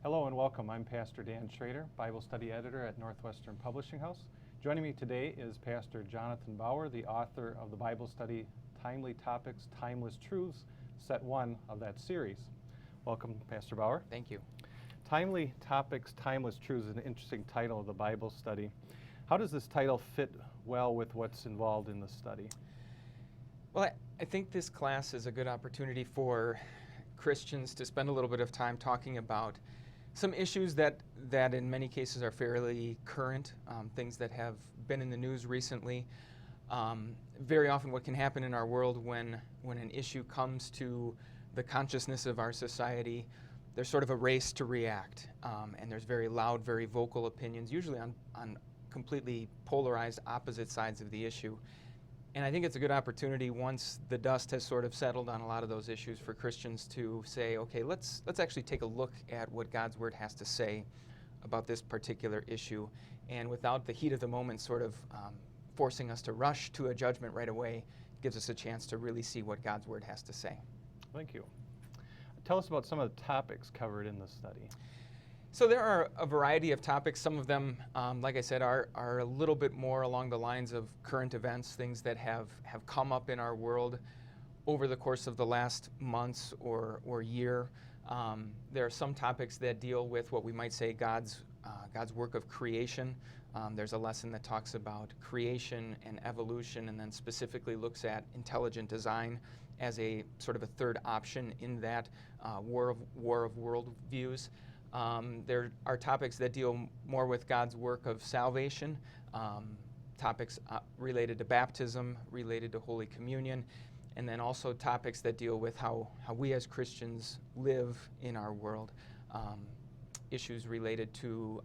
Hello and welcome. I'm Pastor Dan Schrader, Bible Study Editor at Northwestern Publishing House. Joining me today is Pastor Jonathan Bauer, the author of the Bible study Timely Topics, Timeless Truths, Set 1 of that series. Welcome, Pastor Bauer. Thank you. Timely Topics, Timeless Truths is an interesting title of the Bible study. How does this title fit well with what's involved in the study? Well, I think this class is a good opportunity for Christians to spend a little bit of time talking about some issues that in many cases are fairly current, things that have been in the news recently. Very often what can happen in our world when an issue comes to the consciousness of our society, there's sort of a race to react, and there's very loud, very vocal opinions, usually on completely polarized opposite sides of the issue. And I think it's a good opportunity once the dust has sort of settled on a lot of those issues for Christians to say, okay, let's actually take a look at what God's Word has to say about this particular issue, and without the heat of the moment sort of forcing us to rush to a judgment right away, gives us a chance to really see what God's Word has to say. Thank you. Tell us about some of the topics covered in the study. So there are a variety of topics. Some of them, like I said, are a little bit more along the lines of current events, things that have come up in our world over the course of the last months or year. There are some topics that deal with what we might say God's work of creation. There's a lesson that talks about creation and evolution, and then specifically looks at intelligent design as a sort of a third option in that war of worldviews. There are topics that deal more with God's work of salvation, topics related to baptism, related to Holy Communion, and then also topics that deal with how we as Christians live in our world. Issues related to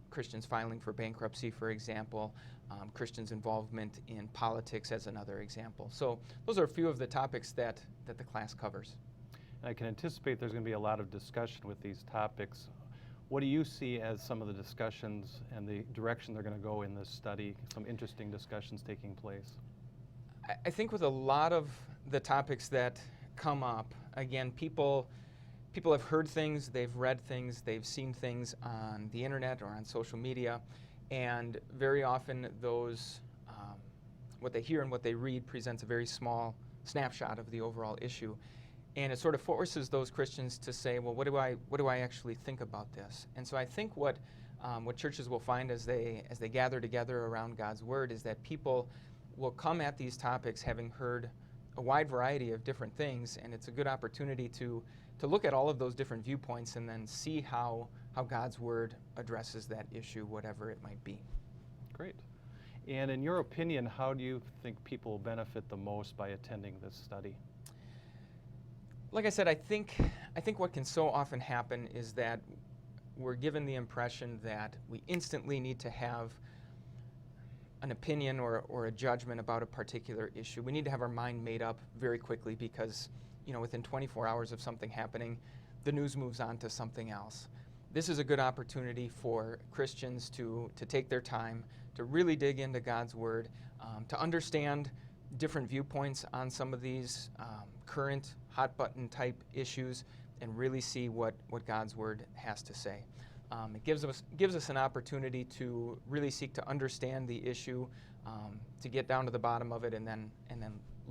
Christians filing for bankruptcy, for example, Christians' involvement in politics as another example. So those are a few of the topics that the class covers. I can anticipate there's going to be a lot of discussion with these topics. What do you see as some of the discussions and the direction they're going to go in this study? Some interesting discussions taking place. I think with a lot of the topics that come up, again, people have heard things, they've read things, they've seen things on the internet or on social media, and very often those, what they hear and what they read presents a very small snapshot of the overall issue. And it sort of forces those Christians to say, well, what do I actually think about this? And so I think what churches will find as they gather together around God's Word is that people will come at these topics having heard a wide variety of different things, and it's a good opportunity to look at all of those different viewpoints and then see how God's Word addresses that issue, whatever it might be. Great. And in your opinion, how do you think people will benefit the most by attending this study? Like I said, I think what can so often happen is that we're given the impression that we instantly need to have an opinion or a judgment about a particular issue. We need to have our mind made up very quickly because, within 24 hours of something happening, the news moves on to something else. This is a good opportunity for Christians to take their time, to really dig into God's Word, to understand different viewpoints on some of these current hot-button type issues and really see what God's Word has to say. It gives us an opportunity to really seek to understand the issue, to get down to the bottom of it, and then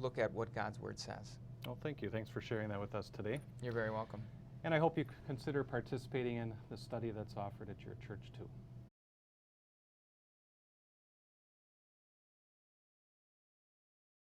look at what God's Word says. Well, thank you. Thanks for sharing that with us today. You're very welcome. And I hope you consider participating in the study that's offered at your church too.